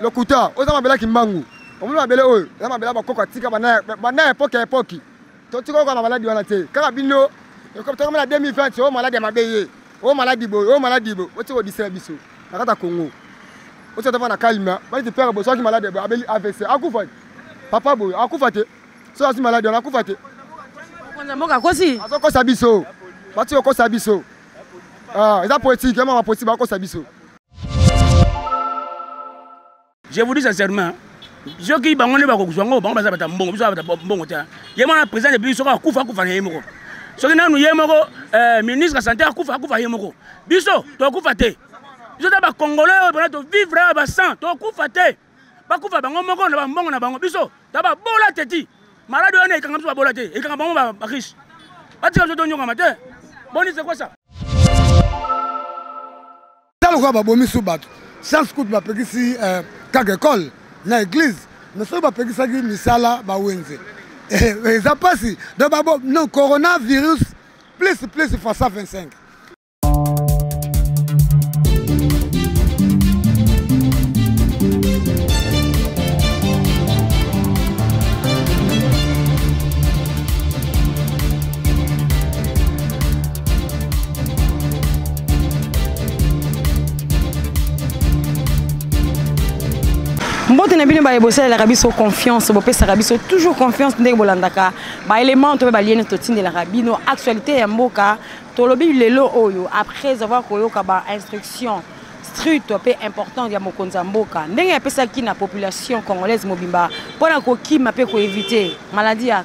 le couteau, aux amabela qui mangou. On m'a belé eux, les amabela bakoko tika bana époque. Tu vois qu'on a maladie on a été. Carabino, comme tu as la 2020, tu as maladie mabeye. Oh maladie bo, oh maladie bo. Tu vois distribution. La carte Congo. On se devant la calme. Moi je père bo, soit qui malade abeli AVC. Akufa. Papa bo, akufa te. Soit qui malade on akufa te. On mboka kosi. Azoko sabiso. Bati oko sabiso. Ah, c'est politique, comment ma politique bako sabiso. Je vous dis sincèrement, je qui bangone bako kuzwango bango baza bata mbongo biso bata mbongo ta. Yema na président de biso ka kufa yemoko. Soki nanu yemoko ministre de santé kufa yemoko. Biso to kufa te. Biso ta ba congolais ba to vivre ba sang to kufa te. Ba kufa bango moko na ba mbongo na bango biso ta ba bola teti. Malade on e kanga biso ba bola te. E kanga bango ba riche. Ba tika biso to nyonga matin. Boni c'est quoi ça? Taloko bomi subato. Sans scout ba pekisi kagekol na église. Mais so ba pekisa gi misala ba wenze. Ça passe de babo non coronavirus plus face à 25. Mbote na bino ba ebosa la rabiso confiance bo pesa rabiso toujours confiance ndenge bolandaka ba élément to ba liene to tinde la rabino actualité ya mboka to lobi lelo oyo après avoir koyoka ba instruction stricte peu important ya mokonza mboka ndenge ya pesa ki na population congolaise mobimba pona ko kima pe ko éviter maladie ya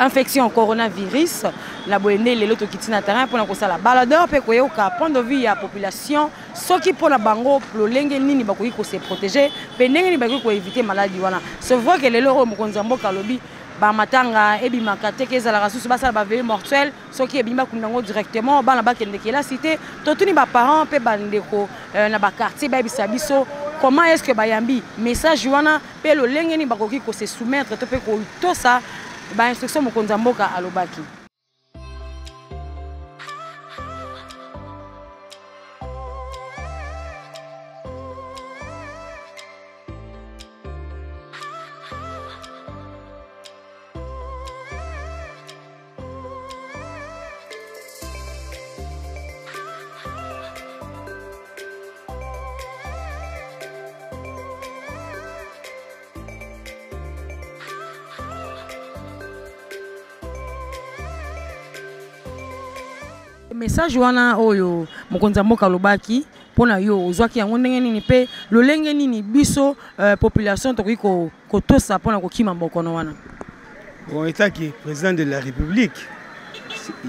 infection coronavirus la boyende lelo to kitina terrain pona ko sala baladeur pe ko yoka point de vue ya population soki pona bango lolenge nini bakoki ko se protéger pe ndenge ni bakoki ko éviter maladie wana se voit que lelo o mokonza mboka lobi ba matanga ebimaka te ke ezala rasusu basala ba veille mortuelle soki ebimba kunango directement bana bakende ke la cité totuni ba parents pe bandeko na ba quartier ba bisa biso comment est-ce que bayambi message wana pe lolenge ni bakoki ko se soumettre to pe ko to ça ba instruction mokonza mboka alobaki. Message wana oyo mokonza mboka lobaki pona yo ozwaki yango ndenge nini pe lolenge nini biso population tokoki ko tosa pona ko kima mbokono wana. Bon état qui président de la République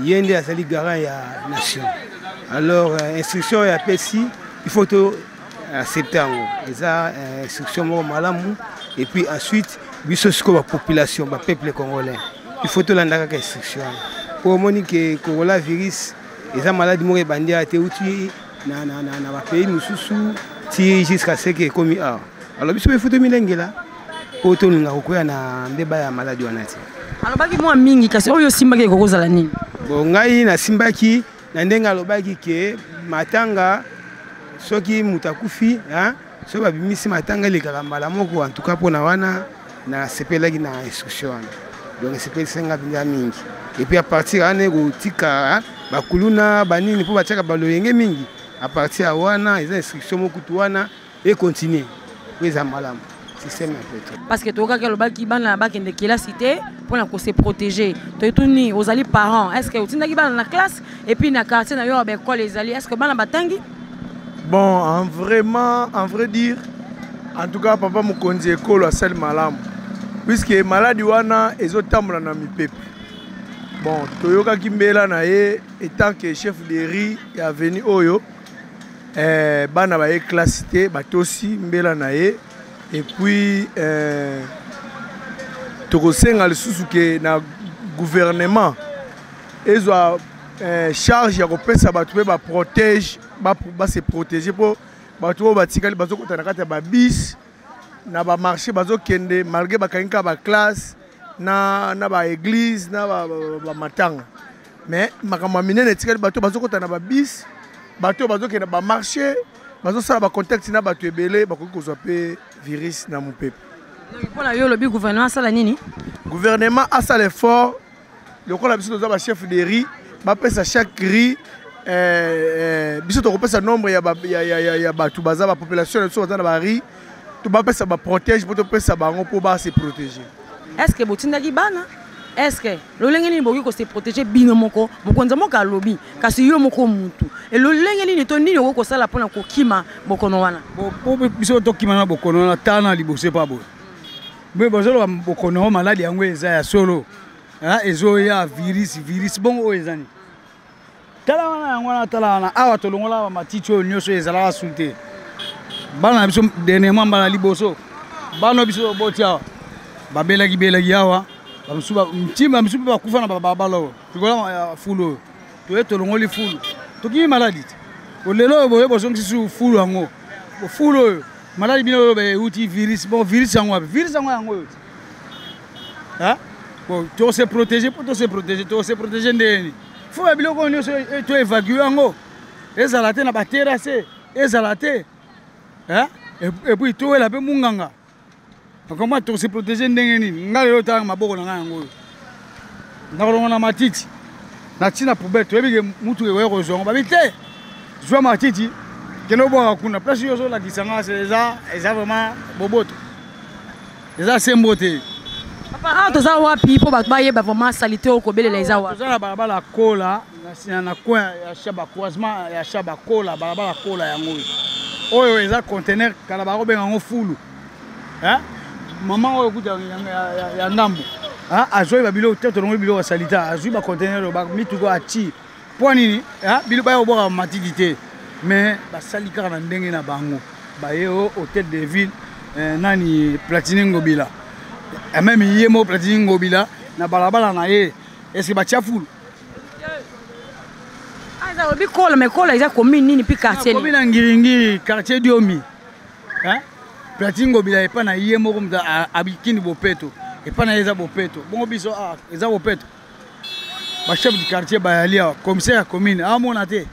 yende azali garant ya nation. Alors instruction ya PSI il faut to accepter yango. Eza instruction mo malamu et puis ensuite biso siko ba population ba peuple congolais. Il faut to landaka ka instruction. Pour monique coronavirus eza maladie moko bandia te uti na ba pays mususu ti jusqu'à ce que comme ah alors biso be foto milengela poto ninga kokoya na mbeba ya maladie wana ti alors baki mo mingi kasi oyo simbaki kokozala nini bon ngai na simbaki na ndenga lobaki ke matanga soki mutakufi hein so ba bimisi matanga le kalambala moko en tout cas pona wana na sepelaki na instruction donc sepel senga binga mingi et puis à partir ane ko tika bakuluna banini pour batiaka baloyenge mingi à partir à wana les instructions mokutu wana et continuer les amalam système parce que toka ke lobaki bana bakende kila cité pour na ko se protéger to tuni ozali parents est-ce que utindaki bana na classe et puis na quartier na yo ba école les ali est-ce que bana batangi bon en vrai dire en tout cas papa mokonzi école asel malam puisque maladie wana ezotambola na mipepe. Bon, Toyoka Kimbela na ye étant que chef de riz est venu oyo bana ba classe T batosi mbela na ye et puis tokosenga le susu ke na gouvernement ezwa charge ya kopesa batu be ba protège ba se protéger pour batu ba tikali bazo kota na kata ba bis na ba marché bazo kende malgré ba kanka ba classe na ba église na ba matanga mais makambo minene tikali bato bazokota na ba bis bato bazokenda ba marché bazosala bacontacte na bato ebele bakoki kozwa mpe virus na mopepe. Mpona yo olobi gouvernement asala nini? Gouvernement asala effort lokola biso toza bachef de riz bapesa chaque riz biso tokopesa nombre ya bato baza bapopulation na biso baza na bariz to bapesa baprotège mpo topesa bango mpo base protéger. Est-ce que botindaki bana? Est-ce que lolenge nini boki kose protéger bino moko mokonza moko alobi kasi yo moko mutu et lolenge nini to nini oko sala pona kokima bokono wana biso tokima na bokono na tana libose pa boye mais bozolo bokono maladi yango eza ya solo ezo ya virus bongo ezani tala wana yango na tala wana awa tolongola ba matiti oyo nyonso ezala asulte bana na biso dernièrement bana liboso bana biso boti awa babelaki awa bamusuba mtima musuba bakufa na babalo tikola fulo to tolongoli fulo toki maladi olelo boye bozongi su fulo yango fulo maladi bino be uti virus yango yango bon to se protéger ndeni faut biloko nyonso to évacuer yango ezalate na baterase ezalate et puis to la pe munganga comment to se protéger ndenge nini ngale yo tanga maboko na yango ndakolonga na matiti na tina poubelle to ebike mutu ewe kozonga babite zwa matiti keno bo kuna place yo so la kisanga eza vraiment boboto eza sembote papa toza wapi po bayeba vraiment salité okobelela eza wapi toza na barabara kola na coin ya shaba croisement ya shaba kola barabara kola yango oyo eza conteneur kala barobenga ngo fulu maman oyo kuta ya ndambo azoi babilo teto longo bilo salita azui ba conteneur ba mituko ati po nini bilo ba oboka matidi te mais ba salika na ndenge na bango ba yo hôtel de ville nani Platini Ngobila même yemo Platini Ngobila na balabala na ye est-ce ba chafulu aza obi kola mais kola eza commune nini pi quartier commune ngiringiri quartier Diomi Platini Ngobila epa na yemo comme abikini bopeto epa na eza bopeto bongo biso eza bopeto ba chef du quartier bayalia commissaire ya commune amona te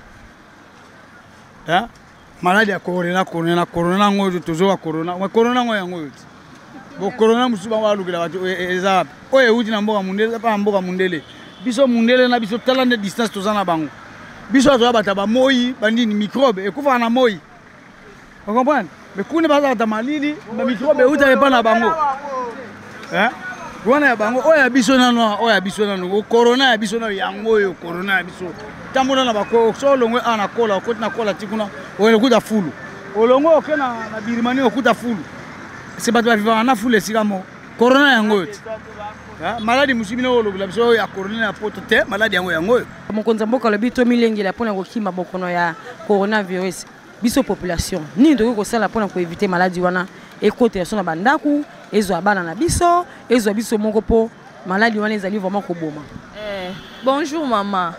maladi ya corona ngoyo tozoa corona ngoyo yango bo corona musuba walukila watu eza oye uti na mboka mundele pa mboka mundele biso mundele na biso tala de distance tozana bango biso azoya bata ba moyi bandini microbe ekufa na moyi vous comprenez mais kune baza bata malili ba microbe uta epa na bango wana ya bango oya biso nano corona ya biso na yango yo corona ya biso tamona na bako so longwe ana kola okoti na kola tikuna oyo kuta fulu olongo okena na birimani okuta fulu c'est pas vivant na fulu sikamo corona yango yo maladi musibina olobula biso ya corona ya poto te maladi yango mokonza mboka lobi to milengela pona kokima bokono ya coronavirus biso population nini tokoki kosala pona ko éviter maladi wana ekote so na bandaku ezwa bana na biso ezwa biso moko po maladi wana ezali vraiment koboma. Bonjour maman.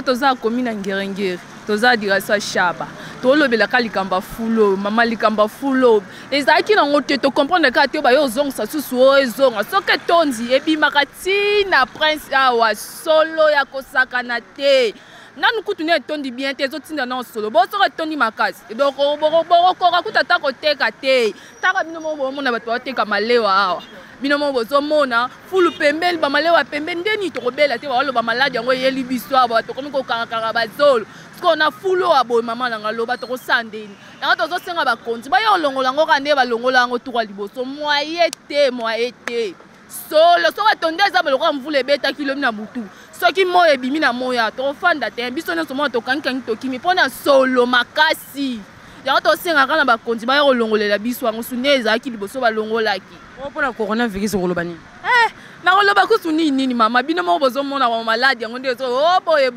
Toza commune Ngirengiri. Toza dirasa Shaba. Tolobela kalikamba fulo, mama likamba fulo. Ezaki na ngote to comprendre ka te ba yo zonga susu o ezonga. Soke tonzi ebimakati na prince awa solo ya kosaka na te. Nanu kutu ne tondi bien te zotinda na solo. Bo so tondi makasi. Donc boko kutata ko teka te. Taka bino mo mona bato bateka malewa awa. Bino mo bozo mona fulu pembeli ba malewa pembeli ndeni to kobela te ba lo ba maladi yango yeli biso aba to komi ko kaka bazolo. Sko na fulu abo mama na ngaloba to ko sandeni. Yango to zo senga ba konti ba yo longola ngo kande ba longola ngo to kwa liboso moyete. Solo so atondeza ba lo kwa mvule beta kilo na butu. Soki moye bimi na moya to fanda te biso ne somo to kankangi to kimi pona solo makasi ya to senga kana ba konti ba yo longolela biso ngo suneza ki liboso ba longolaki o pona coronavirus ngolobani na ngoloba ku suni nini mama bino mo bozo mona wa maladi ngo ndezo boye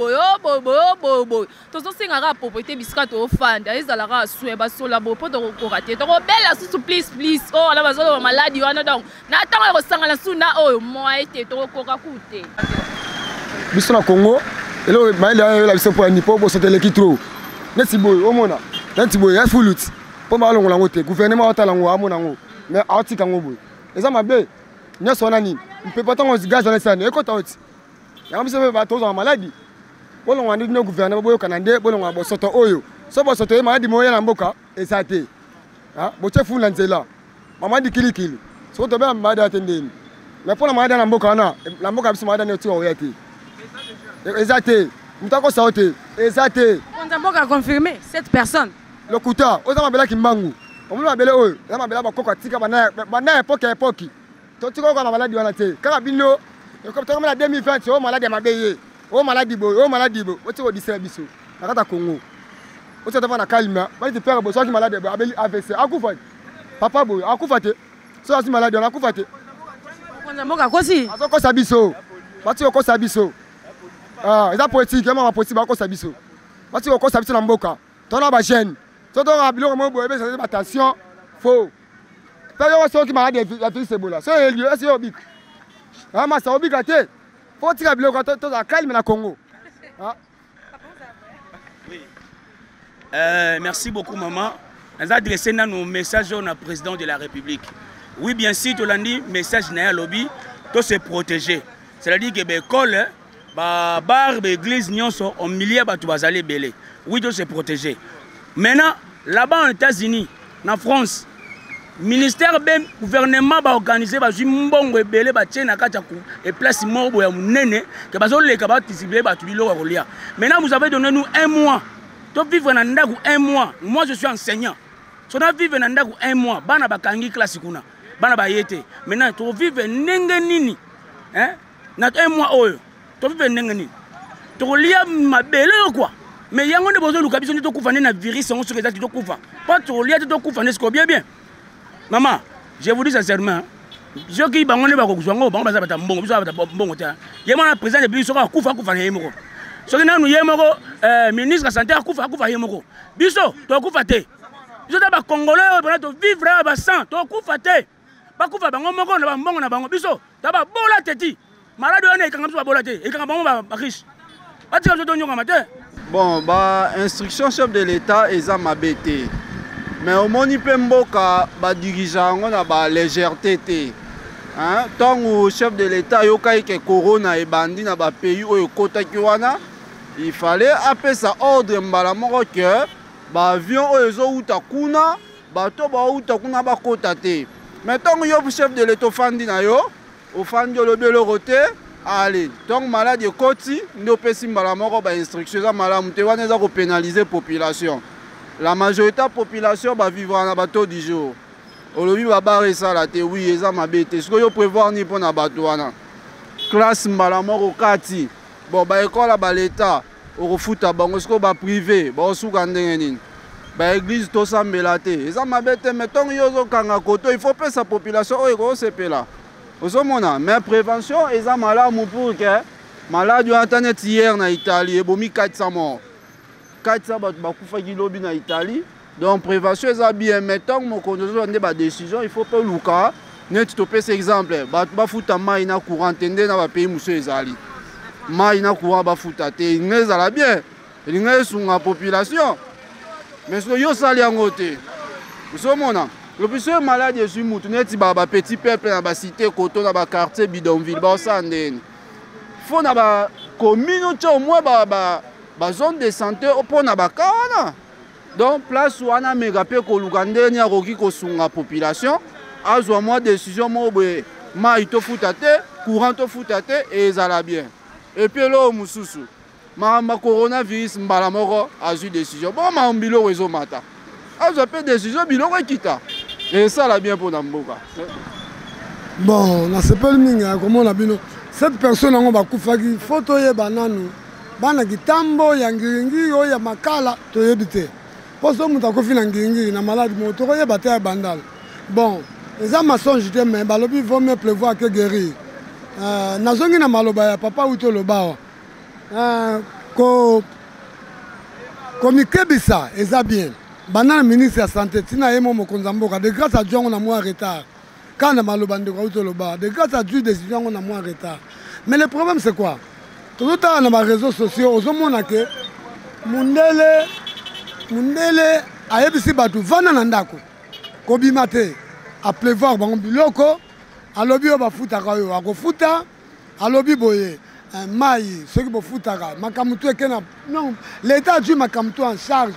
to so senga ka propriété bisika to fanda ezala ka swe ba sola bo poto ko rater to ko bela susu please oh ala bazolo wa maladi wana donc na tanga ko sangala suna oyo moite to ko ka kute biso na Congo elo maile la biso pour nipo bo sote leki trop neti boy omona neti boy ya fulut po ba longola ngote gouvernement otala ngo amona ngo mais atika ngo boy eza mabe nyoso na nini mpepa tango gaz na sana ekota oti ya biso ba tozo maladi bolongo ndi no gouvernement boyo kanande bolongo bo soto oyo so boso to maladi moya na mboka esate ah boche fula nzela mamadi kilikili so to be maladi atendeni mais pour la maladi na mboka na mboka biso maladi ne ti oyati esate mutako saote esate on mboka confirmé cette personne lokuta oza mabela kimbangu omulu mabele oyo oza mabela bakoko atika bana epoki to tika ko na maladi wana te kaka bino ekopta na 2020 o maladi mabeye o maladi bo o ti ko disela biso na kata Congo o ti ta na kalima ba ti père bo so ki maladi bo abeli AVC akufa papa bo akufa te so asi maladi na akufa te on mboka kosi azoko sabiso ba ti ko sabiso ah eza politique ma politique ba ko sabiso ba ti ko sabiso na mboka to na ba jeune to na biloko mo bo ebe sa attention faux père so ki maladi ya fi sebola so elio esi obik ah masa obika te faut tirer biloko to za calme na Congo ah. Oui. Merci beaucoup maman. Nous adressé nos messages au président de la République. Oui bien sûr tu l'as dit message na lobby to se protéger. C'est-à-dire que l'école ba bar ba église nyonso au milieu ba tu bazali belé. Oui to se protéger. Maintenant là-bas aux États-Unis, en France, ministère ben gouvernement va organiser ba mbongo ebele ba tiena kata ku et place morbo ya munene que bazo le ka ba tisibler ba tu biloko kolia. Maintenant vous avez donné nous un mois. To vivre na ndaku un mois. Moi je suis enseignant. So na vivre na ndaku un mois bana bakangi classe kuna. Bana ba yete. Maintenant to vivre ndenge nini? Hein? Na un mois oyo. To vivre ndenge nini? To lia mabele quoi. Mais yango ne besoin luka biso to kufa na virus on se que to kufa. Pas to lia to kufa ne ce bien. Maman, je vous dis sincèrement, je qui bango ne ba ko zwango bango baza bata mbongo biso bata mbongo ta. Yema na président de biso ka kufa na yemoko. So na nu yemoko ministre de la santé kufa yemoko. Biso to kufa te. Biso ta ba congolais ba to vivre ba sang to kufa te. Ba kufa bango moko na ba mbongo na bango biso ta ba bola teti. Malade on e kanga biso ba bola te. E kanga bango ba riche. Ba tika to nyonga mate. Bon, bah instruction chef de l'État eza mabete. Mais au moni pemboka ba dirigeant on a ba légèreté té. Hein, tant au chef de l'État yokai ke corona e bandi na ba pays oyo kotaki wana, il fallait appeler ça ordre mbala moko que ba avion oyo zo uta kuna, ba to ba uta kuna ba kota té. Mais tant yo chef de l'État fandi na yo, au fandi le belo roté, allez, donc malade koti, ndo pesi mbala moko ba instruction za malamu te wana za ko pénaliser population. La majorité de la population va vivre en bateau du jour. Aujourd'hui, va barrer ça là, oui, ils ont ma bête. Ce que vous prévoyez ni pour na bateau là. Classe mbalamor au kati. Bon, bah école là, bah l'État, au foot à bon, ce que bah privé, bah au soukandengeni. Bah église tout ça melate. Ils ont ma bête, mais tant qu'ils ont kanga koto, il faut payer sa population. Oh, gros, c'est là. Au sommet, mais prévention, ils ont malade pour que malade internet hier en Italie, et bomi 400 morts. 400 bakufa kilobi na Italie. Donc prévention est bien, mais tant que mon des décision, il faut pas luka. Net topé cet exemple. Ba futa mai na courant tende na ba pays monsieur ezali. Mai na courant ba futa te, ngez ala bien. Ngez sunga population. Mais ce que yo sali angote. Vous somona. Le plus malade je suis mutu net ba petit peuple na ba cité koto na ba quartier bidonville ba sandeni. Faut na ba communauté au moins ba zone de santé pour na ba kana. Donc place où on a mégapé ko lugande ni akoki ko sunga population azwa moi décision mo boye ma ito futate courant to futate et ezala bien. Et puis là mususu ma coronavirus mbala moko azu décision bon ma mbilo wezo mata azwa pe décision biloko kita et ça la bien pour Namboka. Bon na sepel minga comment na bino cette personne on va kufaki photo ye bananu bana kitambo ya ngiringi yo ya makala to yebite poso muta ko fina ngiringi na malade moto ko yebate ya bandal bon eza mensonge te mais balobi vaut mieux pleuvoir que guérir nazongi na maloba ya papa uto lobawa ko mikebisa eza bien banana ministre ya santé tina yemo mokonza mboka de grâce à Dieu on a moins retard quand na maloba ndeko uto lobawa de grâce à Dieu décision on a moins retard mais le problème c'est quoi tout à dans les réseaux sociaux aux hommes que mundele ayebisi batu vana na ndako kobimate a pleuvoir bango biloko alobi o bafutaka yo akofuta alobi boye mai ceux qui bofutaka makamutu ekena non l'état a dû makamutu en charge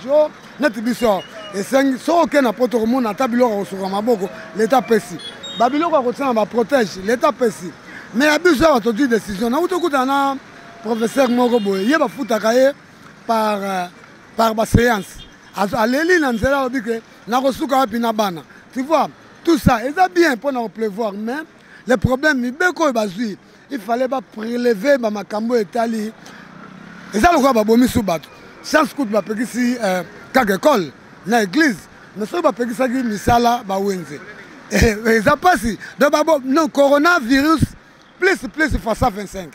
neti biso esengi soki na poto komona ata biloko kosuka maboko l'état pesi babiloko akotina baprotège l'état pesi mais ya biso awa tozwi décision nauti okutana na professeur moko boye ye bafutaka ye par baséance aleli na nzela alobi ke nakosuka wapi na bana tu vois tout ça eza bien mpona kopleuvoir mais le problème mibeko oyo bazwi il fallait baprélever bamakambo etali eza lokola babomisu bato chance kutu bapekisi kaka ekole na église mais soki bapekisaki misala bawenze eza mpasi donc non coronavirus plus face à 25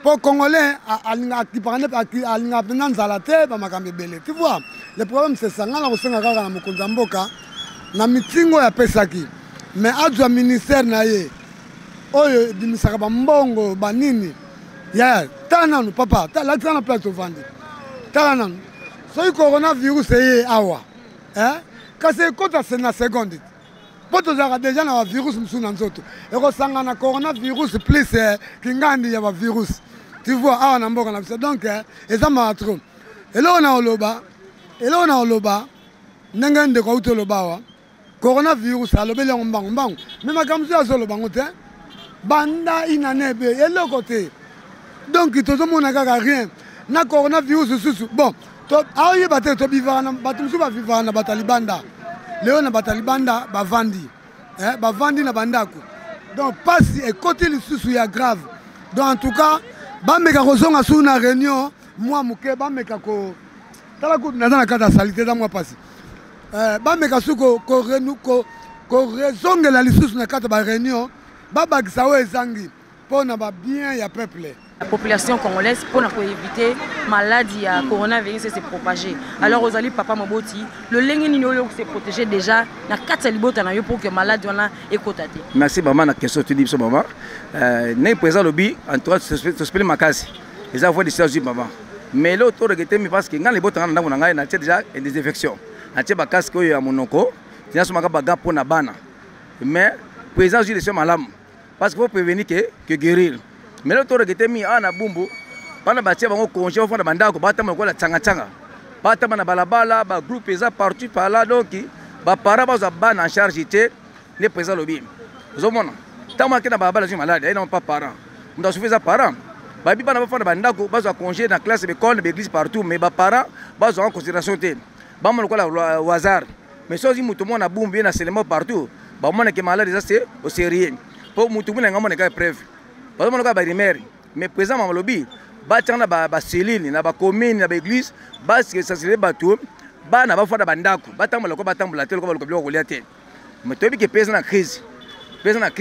pour congolais alinga mpena nzala te bamakambo ebele tu vois le problème c'est ça nga na kosenga kaka na mokonzi ya mboka na mitingo oyo apesaki mais azwa ministère na ye oyo ebimisaka bambongo banini ya tala nanu papa lakisa na place ovandi tala nanu soki coronavirus eye awa kasi ekota na seconde po tozalaka deja na bavirus mosusu na nzoto ekosanga na coronavirus plus kingandi ya bavirus tu vois awa na mboka na biso donc eza maka tro eloko na oloba ndenge ndeko auti oloba awa coronavirus alobeli yango mbangu me makambo so azoloba ngo te banda inane ebe eloko te donc tozomona kaka rien na coronavirus susu bon aoyeba te tobivaka bato mosusu bavivaka na bato ya libanda leo na bato ya libanda bavandi na bandako donc pasi ekoti lisusu ya grave donc en tout cas bameka kozonga suu na réunion mwa moke bameka tala kutu naza na kati ya salite eza mwa pasi bameka su korezongela lisusu na kati ya baréunion babakisa oyo ezangi mpona babien ya peuple. La population congolaise pour éviter maladie à coronavirus et se propager. Alors aux alliés papa Moboti, le lengeni nyo se protéger déjà na 4 libota na yo pour que maladie wana ekotate. Merci maman na question tu dis so maman. Né présent lobby en toi se spéler makasi. Les avoir des choses maman. Mais l'autre regretté mais parce que ngana libota na ndako na ngai na déjà des infections. Na teba casque yo ya monoko. Tina so maka baga pour na bana. Mais présent je les malamu parce qu'il faut prévenir que guérir. Mais l'autre regretté mi ana bumbu bana batia bango congé au fond de bandako batama ko la tsanga batama na balabala ba groupe eza partout par là donc ba para baza bana en charge té les présents lobby zomona tama ke na balabala ji malade et non pas parents nda suffisa parents ba bi bana ba fond de bandako baza congé na classe d'école d'église partout mais ba parents baza en considération té ba mo ko la au hasard mais sozi mutu mona bumbu na seulement partout ba mona ke malade ça c'est au sérieux pour mutu mona ngamo na preuve parce que ba rimer mais présent ma lobby ba tana ba cellule na ba commune na ba église ba se sensibiliser bato ba na ba fada bandako ba tambola ko ba tambola te ko ba ko ko liate mais to bi ke pesa na crise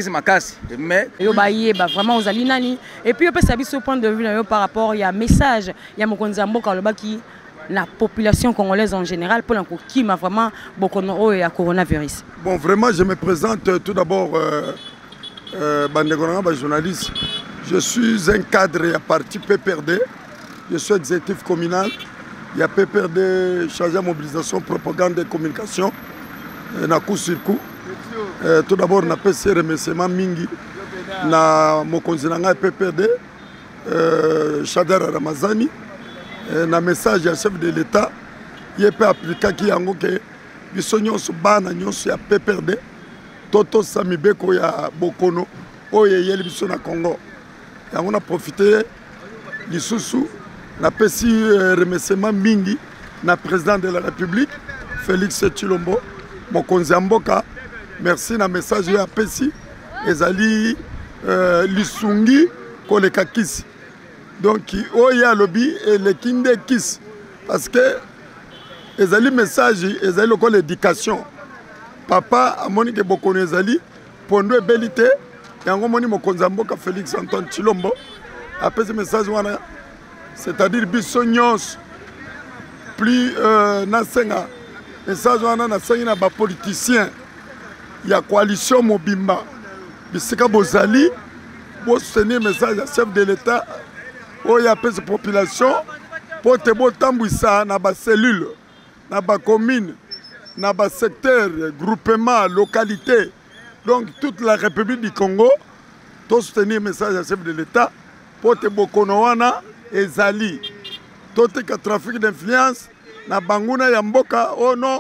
makasi mais yo ba yeba vraiment aux alinani et puis yo peut savoir ce point de vue yo par rapport il y a message il y a mokonzi mboka loba ki la population congolaise en général pour l'enco qui m'a vraiment beaucoup de coronavirus. Bon vraiment je me présente tout d'abord journaliste. Je suis un cadre à parti PPRD. Je suis exécutif communal. Il y a PPRD chargé de mobilisation, propagande et communication. Na coup sur coup. Tout d'abord, on a fait remerciement mingi. Na mokonzi nanga PPRD. Chadara Ramazani. Na message à chef de l'État. Il peut appliquer qui yango que bisonyo su bana nyonso ya PPRD. Toto Samibeko ya Bokono oye yeli biso na Congo. Et on a profité du sous na pesi remerciement mingi na président de la République Félix Tshilombo mokonzi mboka. Merci na message ya pesi ezali lisungi koleka kisi. Donc oya lobby et le kinde kisi parce que ezali message ezali ko l'éducation. Papa a monique Bokono ezali pondo ebelité yango moni mokonzi mboka Félix Antoine Tshilombo après ce message wana c'est-à-dire biso nyos plus nasenga message wana na sengi na ba politiciens ya coalition mobimba bisika bozali bo soutenir message à chef de l'État oya pese population pote bo tambwisa na ba cellule na ba commune na ba secteur, groupement, localité, donc toute la République du Congo, tout soutenir message à chef de l'État, pour te bokono wana ezali, tout le trafic d'influence, na banguna ya mboka oh non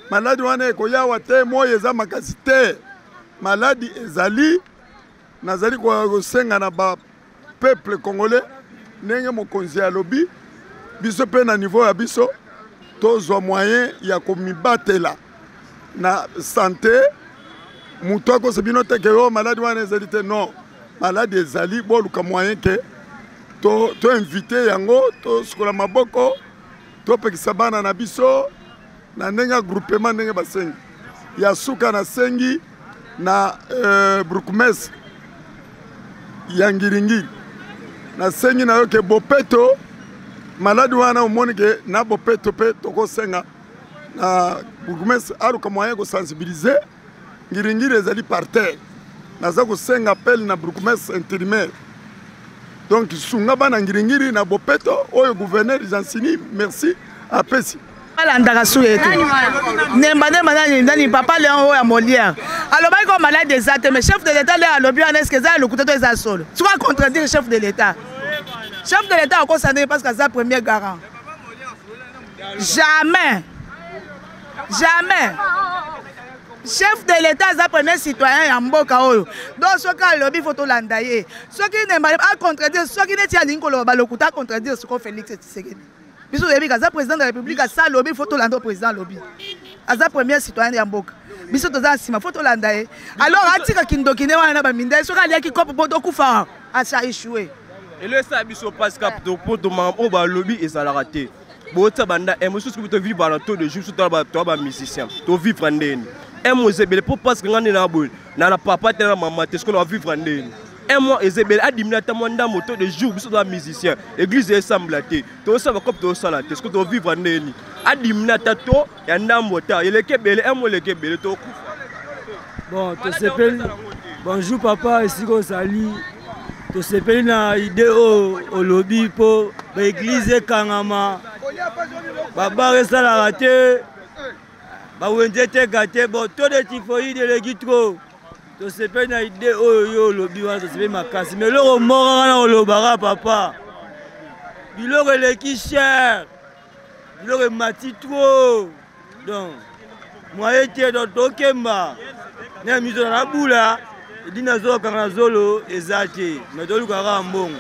maladi wana ekoyawa te moyo eza makasi te maladi ezali nazali kosenga na ba peuple congolais ndenge mokonzi alobi biso pe na niveau ya biso tozwa moyen ya komibatela na santé mutu akosebino te ke o maladi wana ezali te non maladi ezali boluka moyen ke to invité yango to sukola maboko to pekisa bana na biso na ndenge groupement ndenge basengi ya suka na sengi na Brukumes ya ngiringiri na sengi na yo ke bopeto maladi wana omoni ke na bopeto pe tokosenga na Brukumes aluka moyen ko sensibiliser ngiringiri ezali par terre naza kosenga appel na Brukumes intérimaire donc sunga bana ngiringiri na bopeto oyo gouverneur Jansini merci apesi alandaka su yetu nemba nani papa Léon oyo ya Molière alobaki ko malade eza te mais chef de l'état le alobi wana est-ce que eza lokuta to eza solo tu vas contredire chef de l'état akosana parce que aza premier garant jamais chef de l'état aza premier citoyen ya mboka oyo donc soki alobi faut tolanda ye soki nemba acontredire soki neti alingi koloba balokuta acontredire siko Félix Tshisekedi biso yebi kaza président de la République asa lobi faut tolanda président lobi aza premier citoyen ya mboka biso toza nsima faut tolanda ye alors atika kindokine wana na baminda soki aliaki kopo po tokufa asa échoué elesa biso parce que po tomanga oyo balobi ezalaka te bota banda mosusu to vivre na taux de jour to ba musicien to vivre ndeni ezebele po parce que ngani na boy na papa te na mama te ce qu'on va vivre ndeni ezebele adimina ta mwanda moto de jour biso ba musicien église essemblate to ça va comme to ça la te ce que to vivre ndeni adimina ta to ya ndambo ta elekebele lekebele to bon to sepeli bonjour papa esiko sali to sepeli na idée au lobby po ba église kangama baba esalaka te bawenze teka te bon to de typhoïde eleki trop tosepeli na idée oyo yo olobi wana tosepeli makasi mais eloko moko wana olobaka papa biloko eleki cher biloko emati trop donc moye te donc tokemba na miso na bula edi nazokanga na zolo eza te mais tolukaka mbongo